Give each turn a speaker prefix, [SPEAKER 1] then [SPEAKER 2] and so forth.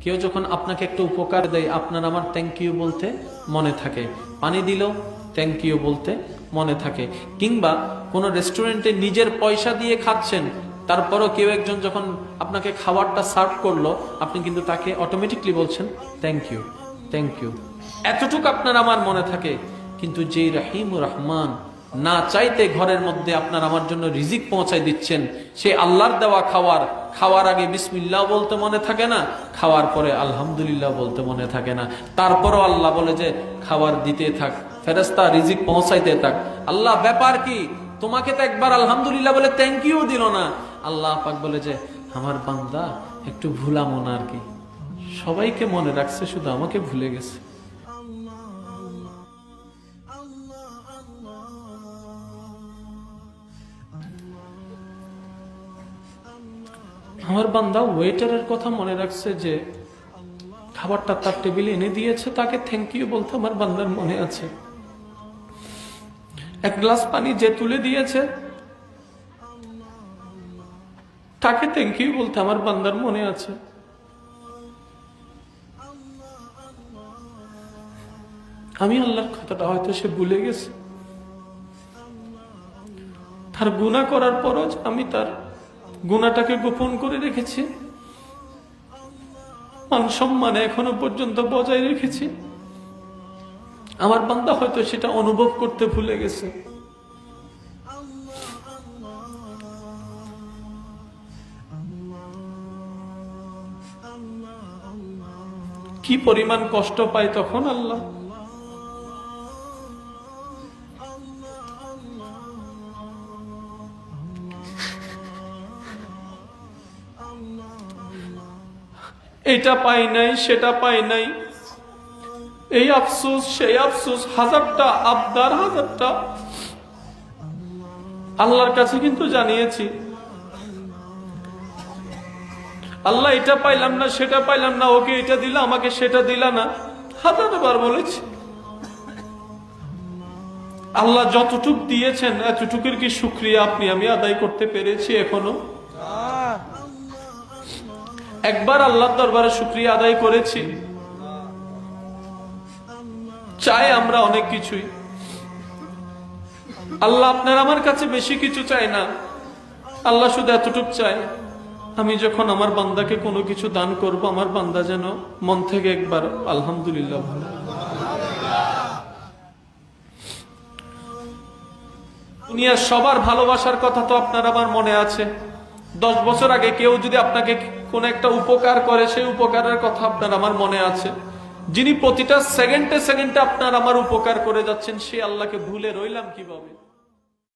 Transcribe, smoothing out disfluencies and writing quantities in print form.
[SPEAKER 1] কেউ যখন আপনাকে একটা উপকার দেয় আপনার আমার থ্যাংক ইউ বলতে মনে থাকে, পানি দিলেও থ্যাংক ইউ বলতে মনে থাকে। কিংবা কোনো রেস্টুরেন্টে নিজের পয়সা দিয়ে খাচ্ছেন, তারপরও কেউ একজন যখন আপনাকে খাবারটা সার্ভ করলো, আপনি কিন্তু তাকে অটোমেটিকলি বলছেন থ্যাংক ইউ, থ্যাংক ইউ। এতটুকু আপনার আমার মনে থাকে। কিন্তু যেই রাহিমুর রহমান না চাইতে ঘরের মধ্যে আপনার আমার জন্য রিজিক পৌঁছায় দিচ্ছেন, সে আল্লাহর দেওয়া খাওয়ার আগে বিসমিল্লাহ বলতে মনে থাকে না, খাওয়ার পরে আলহামদুলিল্লাহ বলতে মনে থাকে না। তারপরও আল্লাহ বলে যে খাবার দিতে থাক, ফেরেশতা রিজিক পৌঁছাইতে থাক। আল্লাহ ব্যাপার কি, তোমাকে তো একবার আলহামদুলিল্লাহ বলে থ্যাংক ইউ দিল না। আল্লাহ পাক বলে যে আমার বান্দা একটু ভুলা মন আর কি, সবাইকে মনে রাখছে, শুধু আমাকে ভুলে গেছে। আমার বান্দা ওয়েটারের কথা মনে রাখছে, যে খাবারটা তার টেবিলে এনে দিয়েছে, তাকে থ্যাংক ইউ বলতে আমার বান্দার মনে আছে। এক গ্লাস পানি যে তুলে দিয়েছে, তাকে থ্যাংক ইউ বলতে আমার বান্দার মনে আছে। আমি আল্লাহর কথাটা হয়তো সে ভুলে গেছে। তার গুনাহ করার পরও আমি তার গুনাহটাকে গোপন করে রেখেছি, মান সম্মানে এখনো পর্যন্ত বজায় রেখেছি। আমার বান্দা হয়তো সেটা অনুভব করতে ভুলে গেছে। কি পরিমাণ কষ্ট পায় তখন আল্লাহ। এটা পাই নাই, সেটা পাই নাই, এই আফসোস সেই আফসোস, হাজারটা আবদার, হাজারটা আল্লাহর কাছে কিন্তু জানিয়েছি। আল্লাহ এটা পাইলাম না, সেটা পাইলাম না, ওকে এটা দিলা, আমাকে সেটা দিলা না, হাজারবার বলেছি। আল্লাহ যতটুক দিয়েছেন এতটুকুর কি শুকরিয়া আপনি আমি আদায় করতে পেরেছি এখনো? একবার আল্লাহর দরবারে শুকরিয়া আদায় করেছি? চাই আমরা অনেক কিছুই, আল্লাহ আপনার আমার কাছে বেশি কিছু চাই না। আল্লাহ শুধু এতটুক চায়, আমি যখন আমার বান্দাকে কোনো কিছু দান করব, আমার বান্দা যেন মন থেকে একবার আলহামদুলিল্লাহ বলে। দুনিয়ার সবার ভালোবাসার কথা তো আপনার আমার মনে আছে। 10 বছর আগে কেউ যদি আপনাকে কোন একটা উপকার করে, সেই উপকারের কথা আপনার আমার মনে আছে। যিনি প্রতিটা সেকেন্ডে সেকেন্ডে আপনার আমার উপকার করে যাচ্ছেন, সে আল্লাহকে ভুলে রইলাম কিভাবে?